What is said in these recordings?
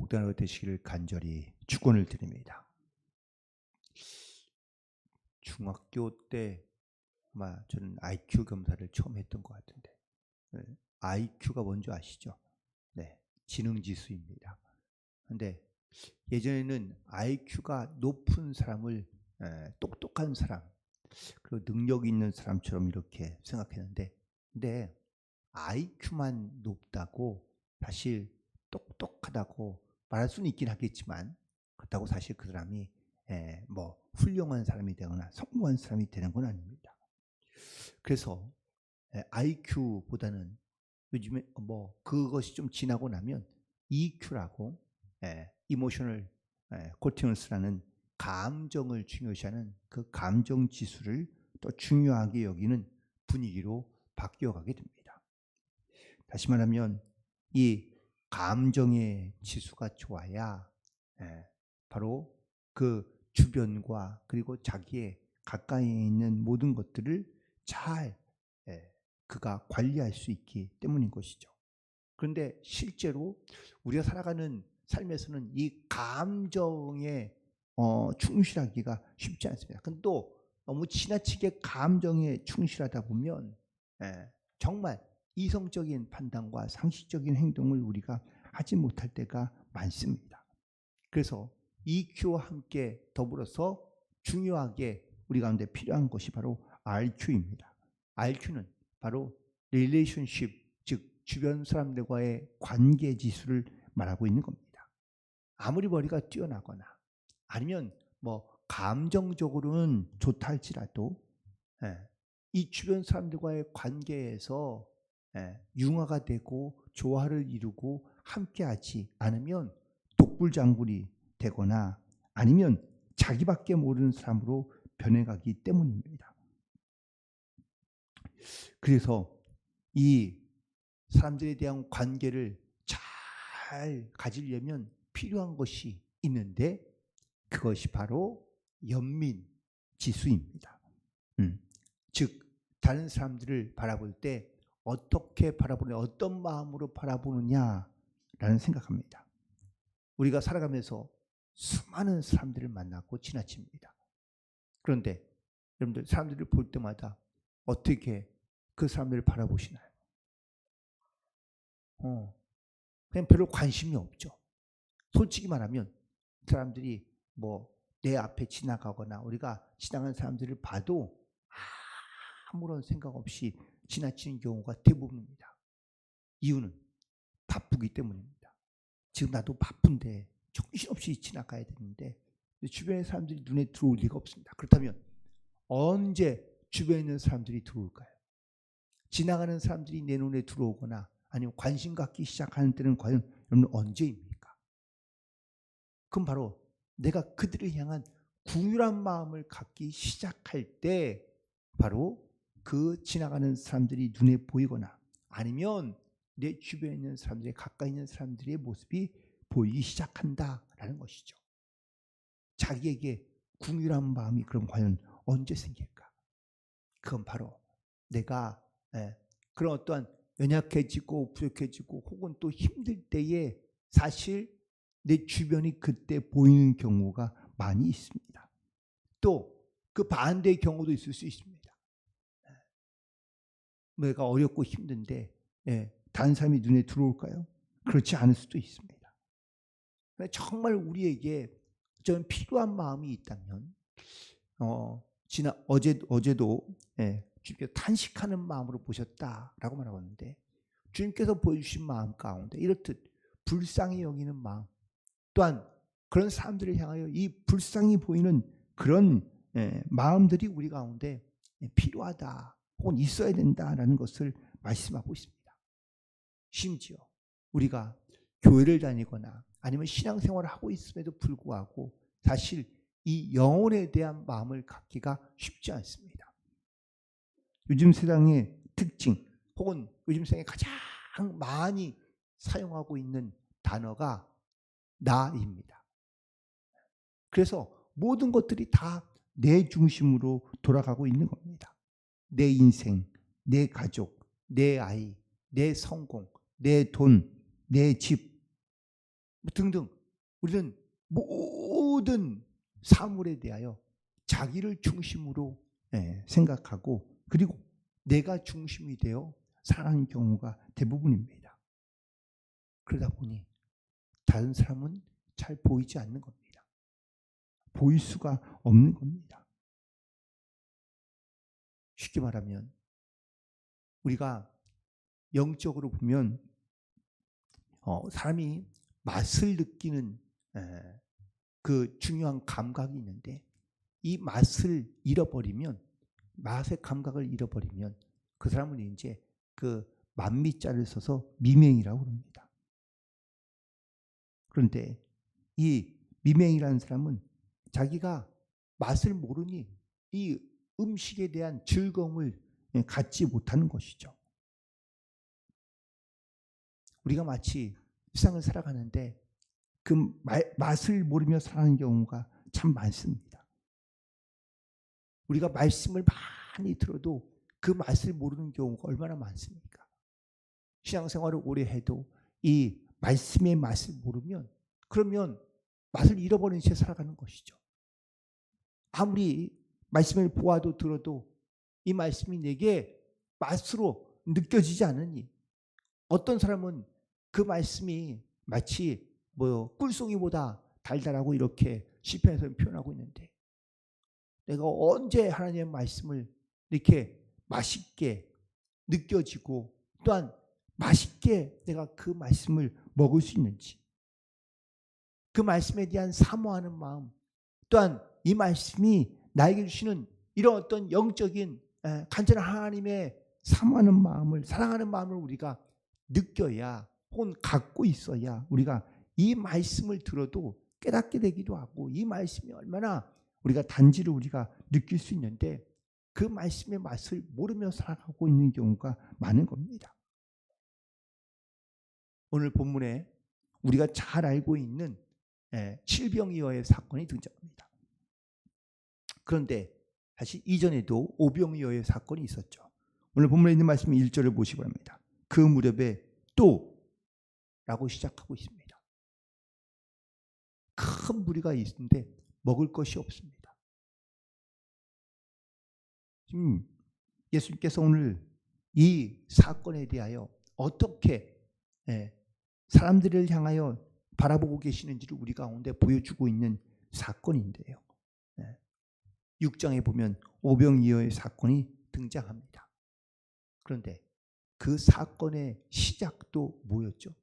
복되는 되시기를 간절히 축원을 드립니다. 중학교 때 아마 저는 IQ 검사를 처음 했던 것 같은데, IQ가 뭔지 아시죠? 네, 지능지수입니다. 근데 예전에는 IQ가 높은 사람을 똑똑한 사람, 그리고 능력 있는 사람처럼 이렇게 생각했는데, 근데 IQ만 높다고 사실 똑똑하다고 말할 수는 있긴 하겠지만, 그렇다고 사실 그 사람이 뭐 훌륭한 사람이 되거나 성공한 사람이 되는 건 아닙니다. 그래서 IQ보다는 요즘에 뭐 그것이 좀 지나고 나면 EQ라고 이모셔널 코티언스라는 감정을 중요시하는 그 감정 지수를 또 중요하게 여기는 분위기로 바뀌어가게 됩니다. 다시 말하면 이 감정의 지수가 좋아야 바로 그 주변과 그리고 자기의 가까이 있는 모든 것들을 잘 그가 관리할 수 있기 때문인 것이죠. 그런데 실제로 우리가 살아가는 삶에서는 이 감정에 충실하기가 쉽지 않습니다. 근데 또 너무 지나치게 감정에 충실하다 보면 정말 이성적인 판단과 상식적인 행동을 우리가 하지 못할 때가 많습니다. 그래서 EQ와 함께 더불어서 중요하게 우리 가운데 필요한 것이 바로 RQ입니다. RQ는 바로 relationship, 즉 주변 사람들과의 관계 지수를 말하고 있는 겁니다. 아무리 머리가 뛰어나거나 아니면 뭐 감정적으로는 좋다 할지라도 이 주변 사람들과의 관계에서 융화가 되고 조화를 이루고 함께하지 않으면 독불장군이 되거나 아니면 자기밖에 모르는 사람으로 변해가기 때문입니다. 그래서 이 사람들에 대한 관계를 잘 가지려면 필요한 것이 있는데 그것이 바로 연민 지수입니다. 즉 다른 사람들을 바라볼 때 어떻게 바라보느냐, 어떤 마음으로 바라보느냐라는 생각합니다. 우리가 살아가면서 수많은 사람들을 만나고 지나칩니다. 그런데 여러분들 사람들을 볼 때마다 어떻게 그 사람들을 바라보시나요? 그냥 별로 관심이 없죠. 솔직히 말하면 사람들이 뭐 내 앞에 지나가거나 우리가 지나가는 사람들을 봐도 아무런 생각 없이 지나치는 경우가 대부분입니다. 이유는 바쁘기 때문입니다. 지금 나도 바쁜데 정신없이 지나가야 되는데 주변의 사람들이 눈에 들어올 리가 없습니다. 그렇다면 언제 주변에 있는 사람들이 들어올까요? 지나가는 사람들이 내 눈에 들어오거나 아니면 관심 갖기 시작하는 때는 과연 여러분 언제입니까? 그럼 바로 내가 그들을 향한 궁휼한 마음을 갖기 시작할 때 바로 그 지나가는 사람들이 눈에 보이거나 아니면 내 주변에 있는 사람들의 가까이 있는 사람들의 모습이 보이기 시작한다라는 것이죠. 자기에게 궁휼한 마음이 그럼 과연 언제 생길까? 그건 바로 내가 그런 어떠한 연약해지고 부족해지고 혹은 또 힘들 때에 사실 내 주변이 그때 보이는 경우가 많이 있습니다. 또 그 반대의 경우도 있을 수 있습니다. 내가 어렵고 힘든데 다른 사람이 눈에 들어올까요? 그렇지 않을 수도 있습니다. 정말 우리에게 좀 필요한 마음이 있다면 어제도 주님께서 탄식하는 마음으로 보셨다라고 말하는데 주님께서 보여주신 마음 가운데 이렇듯 불쌍히 여기는 마음 또한 그런 사람들을 향하여 이 불쌍히 보이는 그런 마음들이 우리 가운데 필요하다 혹은 있어야 된다라는 것을 말씀하고 있습니다. 심지어 우리가 교회를 다니거나 아니면 신앙생활을 하고 있음에도 불구하고 사실 이 영혼에 대한 마음을 갖기가 쉽지 않습니다. 요즘 세상의 특징 혹은 요즘 세상에 가장 많이 사용하고 있는 단어가 나입니다. 그래서 모든 것들이 다 내 중심으로 돌아가고 있는 겁니다. 내 인생, 내 가족, 내 아이, 내 성공, 내 돈, 내 집 등등 우리는 모든 사물에 대하여 자기를 중심으로 생각하고 그리고 내가 중심이 되어 살아가는 경우가 대부분입니다. 그러다 보니 다른 사람은 잘 보이지 않는 겁니다. 보일 수가 없는 겁니다. 쉽게 말하면 우리가 영적으로 보면 사람이 맛을 느끼는 그 중요한 감각이 있는데 이 맛을 잃어버리면 맛의 감각을 잃어버리면 그 사람은 이제 그 만미자를 써서 미맹이라고 합니다. 그런데 이 미맹이라는 사람은 자기가 맛을 모르니 이 음식에 대한 즐거움을 갖지 못하는 것이죠. 우리가 마치 세상을 살아가는데 그 맛을 모르며 살아가는 경우가 참 많습니다. 우리가 말씀을 많이 들어도 그 맛을 모르는 경우가 얼마나 많습니까? 신앙생활을 오래 해도 이 말씀의 맛을 모르면 그러면 맛을 잃어버린 채 살아가는 것이죠. 아무리 말씀을 보아도 들어도 이 말씀이 내게 맛으로 느껴지지 않으니 어떤 사람은 그 말씀이 마치 꿀송이보다 달달하고 이렇게 시편에서 표현하고 있는데 내가 언제 하나님의 말씀을 이렇게 맛있게 느껴지고 또한 맛있게 내가 그 말씀을 먹을 수 있는지 그 말씀에 대한 사모하는 마음 또한 이 말씀이 나에게 주시는 이런 어떤 영적인 간절한 하나님의 사모하는 마음을 사랑하는 마음을 우리가 느껴야 혹은 갖고 있어야 우리가 이 말씀을 들어도 깨닫게 되기도 하고 이 말씀이 얼마나 우리가 단지를 우리가 느낄 수 있는데 그 말씀의 맛을 모르며 살아가고 있는 경우가 많은 겁니다. 오늘 본문에 우리가 잘 알고 있는 칠병이어의 사건이 등장합니다. 그런데 사실 이전에도 오병이어의 사건이 있었죠. 오늘 본문에 있는 말씀 1절을 보시기 바랍니다. 그 무렵에 또 라고 시작하고 있습니다. 큰 무리가 있는데 먹을 것이 없습니다. 예수님께서 오늘 이 사건에 대하여 어떻게 사람들을 향하여 바라보고 계시는지를 우리 가운데 보여주고 있는 사건인데요. 6장에 보면 오병이어의 사건이 등장합니다. 그런데 그 사건의 시작도 뭐였죠?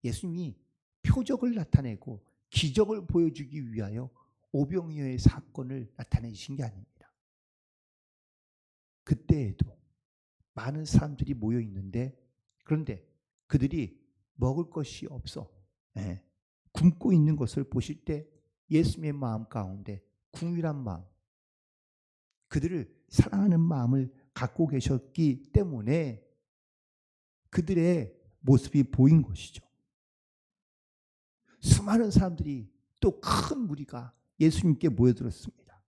예수님이 표적을 나타내고 기적을 보여주기 위하여 오병이어의 사건을 나타내신 게 아닙니다. 그때에도 많은 사람들이 모여 있는데 그런데 그들이 먹을 것이 없어 굶고 있는 것을 보실 때 예수님의 마음 가운데 궁휼한 마음, 그들을 사랑하는 마음을 갖고 계셨기 때문에 그들의 모습이 보인 것이죠. 수많은 사람들이 또 큰 무리가 예수님께 모여들었습니다.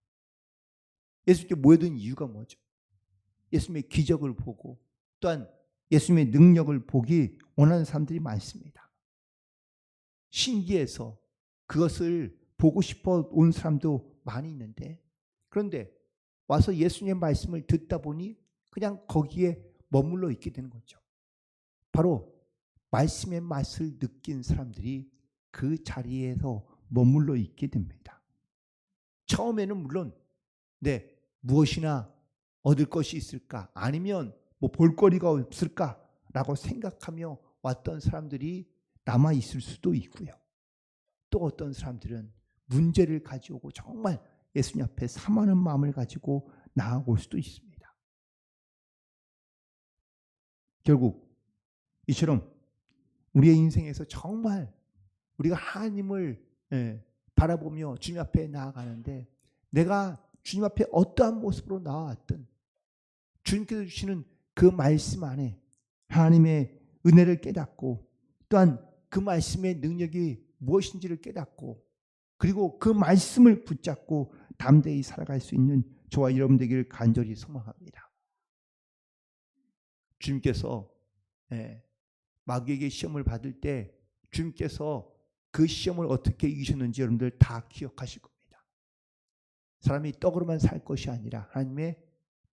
예수님께 모여든 이유가 뭐죠? 예수님의 기적을 보고 또한 예수님의 능력을 보기 원하는 사람들이 많습니다. 신기해서 그것을 보고 싶어 온 사람도 많이 있는데 그런데 와서 예수님의 말씀을 듣다 보니 그냥 거기에 머물러 있게 되는 거죠. 바로 말씀의 맛을 느낀 사람들이 그 자리에서 머물러 있게 됩니다. 처음에는 물론 무엇이나 얻을 것이 있을까 아니면 볼거리가 없을까라고 생각하며 왔던 사람들이 남아 있을 수도 있고요. 또 어떤 사람들은 문제를 가져오고 정말 예수님 앞에 사모하는 마음을 가지고 나아올 수도 있습니다. 결국 이처럼 우리의 인생에서 정말 우리가 하나님을 바라보며 주님 앞에 나아가는데 내가 주님 앞에 어떠한 모습으로 나아왔든 주님께서 주시는 그 말씀 안에 하나님의 은혜를 깨닫고 또한 그 말씀의 능력이 무엇인지를 깨닫고 그리고 그 말씀을 붙잡고 담대히 살아갈 수 있는 저와 여러분 되기를 간절히 소망합니다. 주님께서 마귀에게 시험을 받을 때 주님께서 그 시험을 어떻게 이기셨는지 여러분들 다 기억하실 겁니다. 사람이 떡으로만 살 것이 아니라 하나님의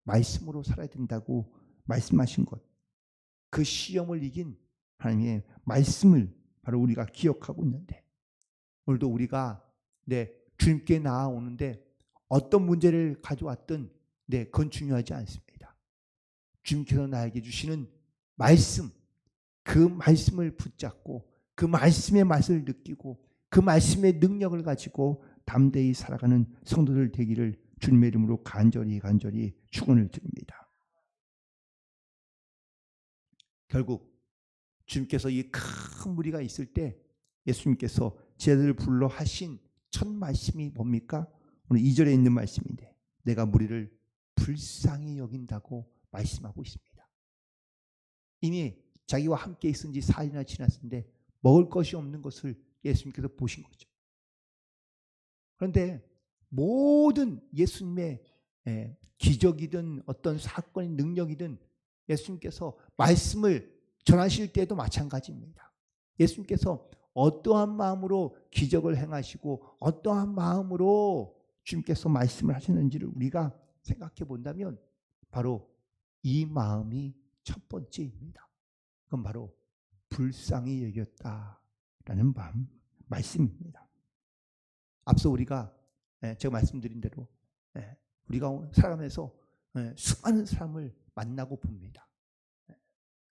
말씀으로 살아야 된다고 말씀하신 것. 그 시험을 이긴 하나님의 말씀을 바로 우리가 기억하고 있는데, 오늘도 우리가 주님께 나아오는데 어떤 문제를 가져왔든 그건 중요하지 않습니다. 주님께서 나에게 주시는 말씀, 그 말씀을 붙잡고 그 말씀의 맛을 느끼고 그 말씀의 능력을 가지고 담대히 살아가는 성도들 되기를 주님의 이름으로 간절히 축원을 드립니다. 결국 주님께서 이 큰 무리가 있을 때 예수님께서 제자들을 불러 하신 첫 말씀이 뭡니까? 오늘 2절에 있는 말씀인데, 내가 무리를 불쌍히 여긴다고 말씀하고 있습니다. 이미 자기와 함께 있은 지 4일이나 지났는데 먹을 것이 없는 것을 예수님께서 보신 거죠. 그런데 모든 예수님의 기적이든 어떤 사건의 능력이든 예수님께서 말씀을 전하실 때도 마찬가지입니다. 예수님께서 어떠한 마음으로 기적을 행하시고 어떠한 마음으로 주님께서 말씀을 하시는지를 우리가 생각해 본다면 바로 이 마음이 첫 번째입니다. 그건 바로 불쌍히 여겼다라는 말씀입니다. 앞서 우리가 제가 말씀드린 대로 우리가 살아가면서 수많은 사람을 만나고 봅니다.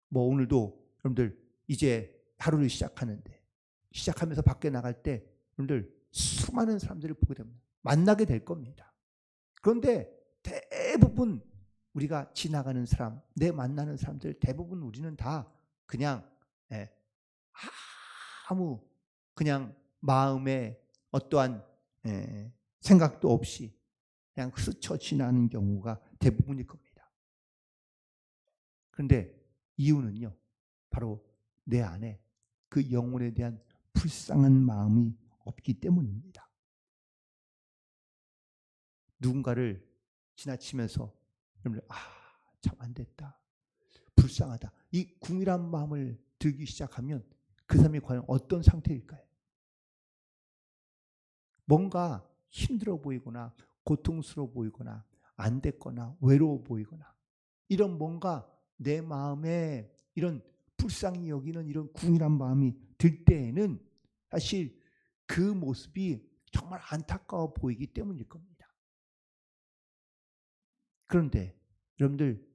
뭐 오늘도 여러분들 이제 하루를 시작하면서 밖에 나갈 때 여러분들 수많은 사람들을 보게 됩니다. 만나게 될 겁니다. 그런데 대부분 우리가 지나가는 사람, 만나는 사람들 대부분 우리는 다 그냥 아무 그냥 마음에 어떠한 생각도 없이 그냥 스쳐 지나는 경우가 대부분일 겁니다. 그런데 이유는요, 바로 내 안에 그 영혼에 대한 불쌍한 마음이 없기 때문입니다. 누군가를 지나치면서 참 안 됐다, 불쌍하다, 이 궁일한 마음을 들기 시작하면 그 사람이 과연 어떤 상태일까요? 뭔가 힘들어 보이거나 고통스러워 보이거나 안 됐거나 외로워 보이거나 이런 뭔가 내 마음에 이런 불쌍히 여기는 이런 궁일한 마음이 들 때에는 사실 그 모습이 정말 안타까워 보이기 때문일 겁니다. 그런데 여러분들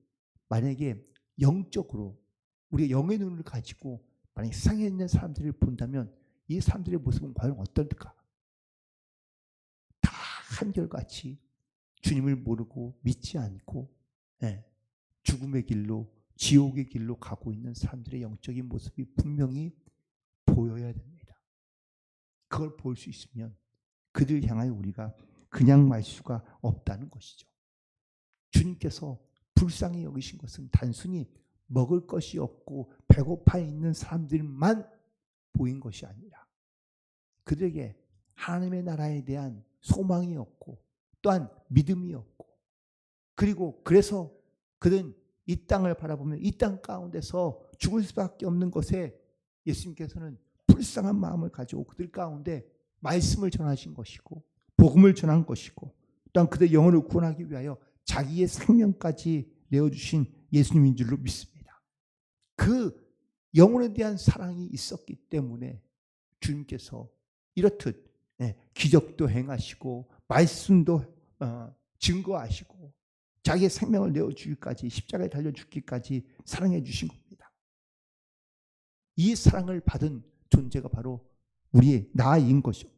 만약에 영적으로 우리가 영의 눈을 가지고 만약에 세상에 있는 사람들을 본다면 이 사람들의 모습은 과연 어떨까? 다 한결같이 주님을 모르고 믿지 않고 죽음의 길로 지옥의 길로 가고 있는 사람들의 영적인 모습이 분명히 보여야 됩니다. 그걸 볼 수 있으면 그들 향하여 우리가 그냥 말 수가 없다는 것이죠. 주님께서 불쌍히 여기신 것은 단순히 먹을 것이 없고 배고파 있는 사람들만 보인 것이 아니라 그들에게 하나님의 나라에 대한 소망이 없고 또한 믿음이 없고, 그리고 그래서 그들은 이 땅을 바라보면 이 땅 가운데서 죽을 수밖에 없는 것에 예수님께서는 불쌍한 마음을 가지고 그들 가운데 말씀을 전하신 것이고 복음을 전한 것이고 또한 그들의 영혼을 구원하기 위하여 자기의 생명까지 내어주신 예수님인 줄로 믿습니다. 그 영혼에 대한 사랑이 있었기 때문에 주님께서 이렇듯 기적도 행하시고 말씀도 증거하시고 자기의 생명을 내어주기까지 십자가에 달려 죽기까지 사랑해 주신 겁니다. 이 사랑을 받은 존재가 바로 우리의 나인 것이죠.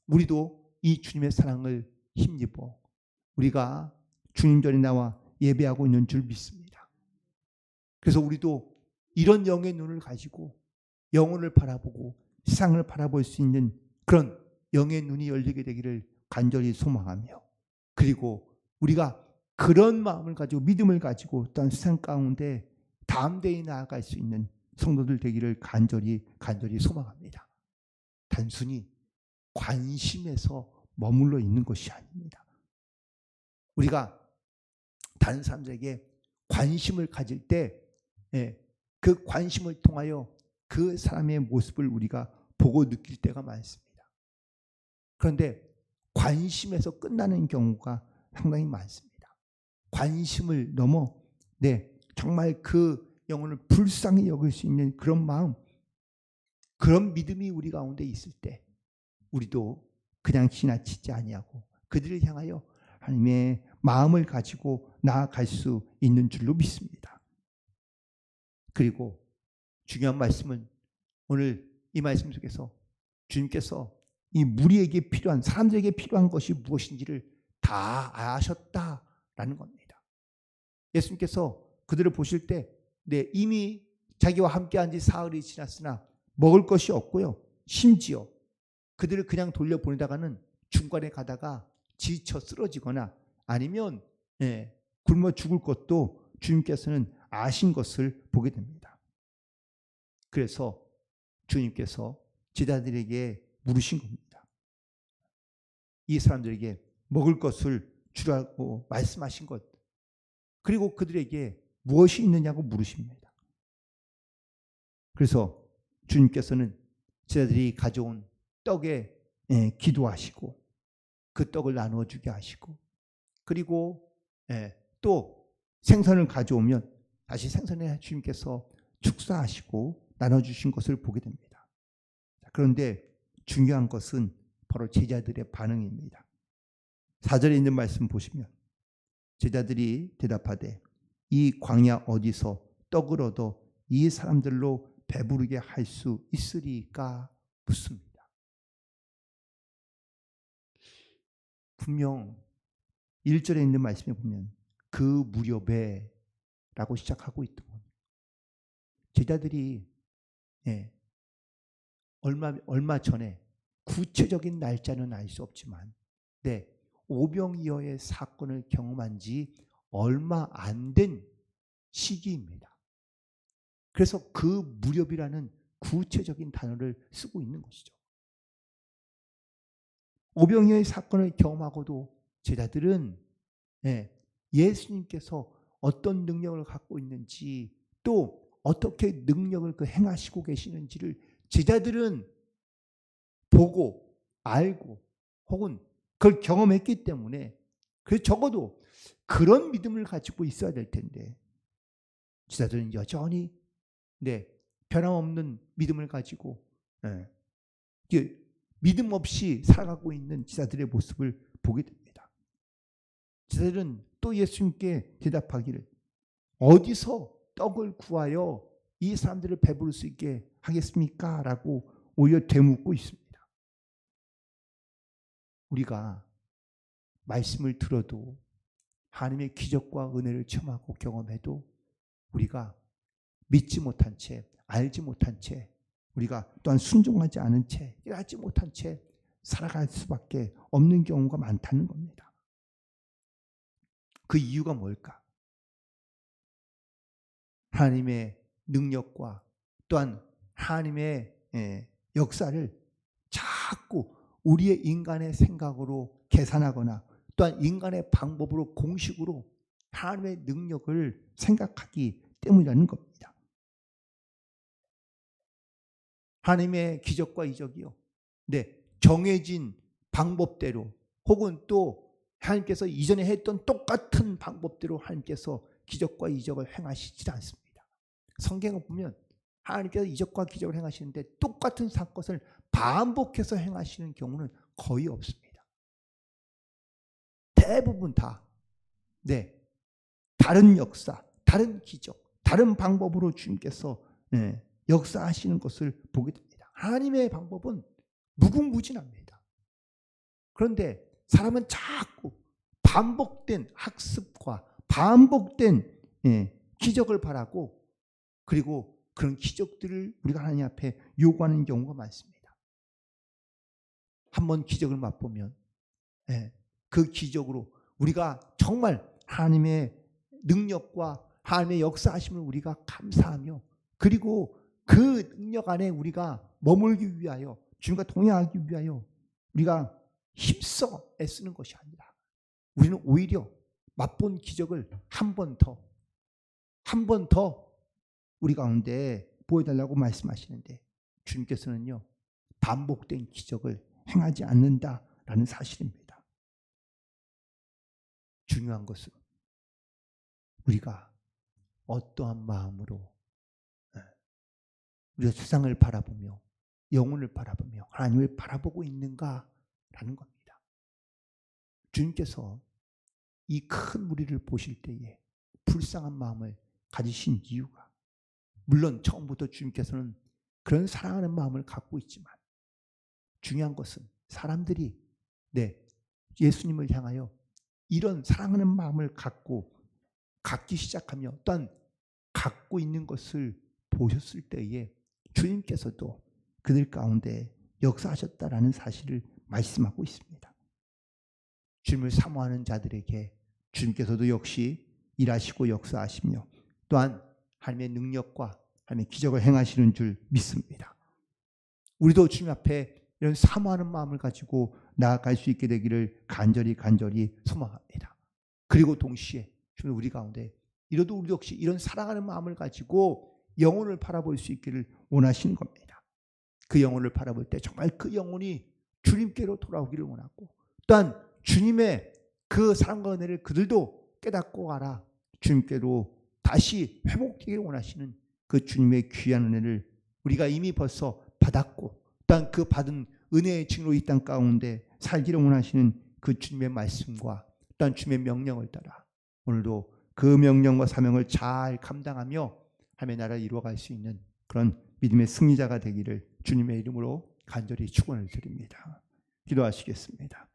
우리도 이 주님의 사랑을 힘입어 우리가 주님 전에 나와 예배하고 있는 줄 믿습니다. 그래서 우리도 이런 영의 눈을 가지고 영혼을 바라보고 세상을 바라볼 수 있는 그런 영의 눈이 열리게 되기를 간절히 소망하며, 그리고 우리가 그런 마음을 가지고 믿음을 가지고 또한 세상 가운데 담대히 나아갈 수 있는 성도들 되기를 간절히 소망합니다. 단순히 관심에서 머물러 있는 것이 아닙니다. 우리가 다른 사람들에게 관심을 가질 때 그 관심을 통하여 그 사람의 모습을 우리가 보고 느낄 때가 많습니다. 그런데 관심에서 끝나는 경우가 상당히 많습니다. 관심을 넘어 정말 그 영혼을 불쌍히 여길 수 있는 그런 마음, 그런 믿음이 우리 가운데 있을 때 우리도 그냥 지나치지 아니하고 그들을 향하여 하나님의 마음을 가지고 나아갈 수 있는 줄로 믿습니다. 그리고 중요한 말씀은 오늘 이 말씀 속에서 주님께서 이 무리에게 필요한, 사람들에게 필요한 것이 무엇인지를 다 아셨다라는 겁니다. 예수님께서 그들을 보실 때 이미 자기와 함께한 지 사흘이 지났으나 먹을 것이 없고요. 심지어 그들을 그냥 돌려보내다가는 중간에 가다가 지쳐 쓰러지거나 아니면 굶어 죽을 것도 주님께서는 아신 것을 보게 됩니다. 그래서 주님께서 제자들에게 물으신 겁니다. 이 사람들에게 먹을 것을 주라고 말씀하신 것, 그리고 그들에게 무엇이 있느냐고 물으십니다. 그래서 주님께서는 제자들이 가져온 떡에 기도하시고 그 떡을 나누어 주게 하시고, 그리고 또 생선을 가져오면 다시 생선에 주님께서 축사하시고 나눠주신 것을 보게 됩니다. 그런데 중요한 것은 바로 제자들의 반응입니다. 4절에 있는 말씀 보시면 제자들이 대답하되 이 광야 어디서 떡을 얻어 이 사람들로 배부르게 할 수 있으리까 묻습니다. 분명 1절에 있는 말씀에 보면 그 무렵에 라고 시작하고 있던 겁니다. 제자들이 얼마 전에 구체적인 날짜는 알 수 없지만 오병이어의 사건을 경험한 지 얼마 안 된 시기입니다. 그래서 그 무렵이라는 구체적인 단어를 쓰고 있는 것이죠. 오병이어의 사건을 경험하고도 제자들은 예수님께서 어떤 능력을 갖고 있는지, 또 어떻게 능력을 행하시고 계시는지를 제자들은 보고 알고 혹은 그걸 경험했기 때문에, 그래서 적어도 그런 믿음을 가지고 있어야 될 텐데 제자들은 여전히 변함없는 믿음을 가지고 믿음 없이 살아가고 있는 제자들의 모습을 보게 됩니다. 제자들은 또 예수님께 대답하기를 어디서 떡을 구하여 이 사람들을 배부를 수 있게 하겠습니까? 라고 오히려 되묻고 있습니다. 우리가 말씀을 들어도 하나님의 기적과 은혜를 체험하고 경험해도 우리가 믿지 못한 채, 알지 못한 채, 우리가 또한 순종하지 않은 채, 깨닫지 못한 채 살아갈 수밖에 없는 경우가 많다는 겁니다. 그 이유가 뭘까? 하나님의 능력과 또한 하나님의 역사를 자꾸 우리의 인간의 생각으로 계산하거나 또한 인간의 방법으로 공식으로 하나님의 능력을 생각하기 때문이라는 겁니다. 하나님의 기적과 이적이요. 정해진 방법대로 혹은 또 하나님께서 이전에 했던 똑같은 방법대로 하나님께서 기적과 이적을 행하시지 않습니다. 성경을 보면 하나님께서 이적과 기적을 행하시는데 똑같은 사건을 반복해서 행하시는 경우는 거의 없습니다. 대부분 다 다른 역사, 다른 기적, 다른 방법으로 주님께서 역사하시는 것을 보게 됩니다. 하나님의 방법은 무궁무진합니다. 그런데 사람은 자꾸 반복된 학습과 반복된 기적을 바라고, 그리고 그런 기적들을 우리가 하나님 앞에 요구하는 경우가 많습니다. 한번 기적을 맛보면 그 기적으로 우리가 정말 하나님의 능력과 하나님의 역사하심을 우리가 감사하며, 그리고 그 능력 안에 우리가 머물기 위하여, 주님과 동행하기 위하여 우리가 힘써 애쓰는 것이 아니라 우리는 오히려 맛본 기적을 한 번 더 우리 가운데 보여달라고 말씀하시는데, 주님께서는요 반복된 기적을 행하지 않는다라는 사실입니다. 중요한 것은 우리가 어떠한 마음으로 우리가 세상을 바라보며 영혼을 바라보며 하나님을 바라보고 있는가라는 겁니다. 주님께서 이 큰 무리를 보실 때에 불쌍한 마음을 가지신 이유가, 물론 처음부터 주님께서는 그런 사랑하는 마음을 갖고 있지만 중요한 것은 사람들이 예수님을 향하여 이런 사랑하는 마음을 갖기 시작하며 또한 갖고 있는 것을 보셨을 때에 주님께서도 그들 가운데 역사하셨다라는 사실을 말씀하고 있습니다. 주님을 사모하는 자들에게 주님께서도 역시 일하시고 역사하시며 또한 하나님의 능력과 하나님의 기적을 행하시는 줄 믿습니다. 우리도 주님 앞에 이런 사모하는 마음을 가지고 나아갈 수 있게 되기를 간절히 소망합니다. 그리고 동시에 주님 우리 가운데 이러도 우리 역시 이런 사랑하는 마음을 가지고 영혼을 바라볼 수 있기를 원하시는 겁니다. 그 영혼을 바라볼 때 정말 그 영혼이 주님께로 돌아오기를 원하고 또한 주님의 그 사랑과 은혜를 그들도 깨닫고 알아 주님께로 다시 회복되기를 원하시는 그 주님의 귀한 은혜를 우리가 이미 벌써 받았고 또한 그 받은 은혜의 증으로 이 땅 가운데 살기를 원하시는 그 주님의 말씀과 또한 주님의 명령을 따라 오늘도 그 명령과 사명을 잘 감당하며 하나님의 나라를 이루어갈 수 있는 그런 믿음의 승리자가 되기를 주님의 이름으로 간절히 축원을 드립니다. 기도하시겠습니다.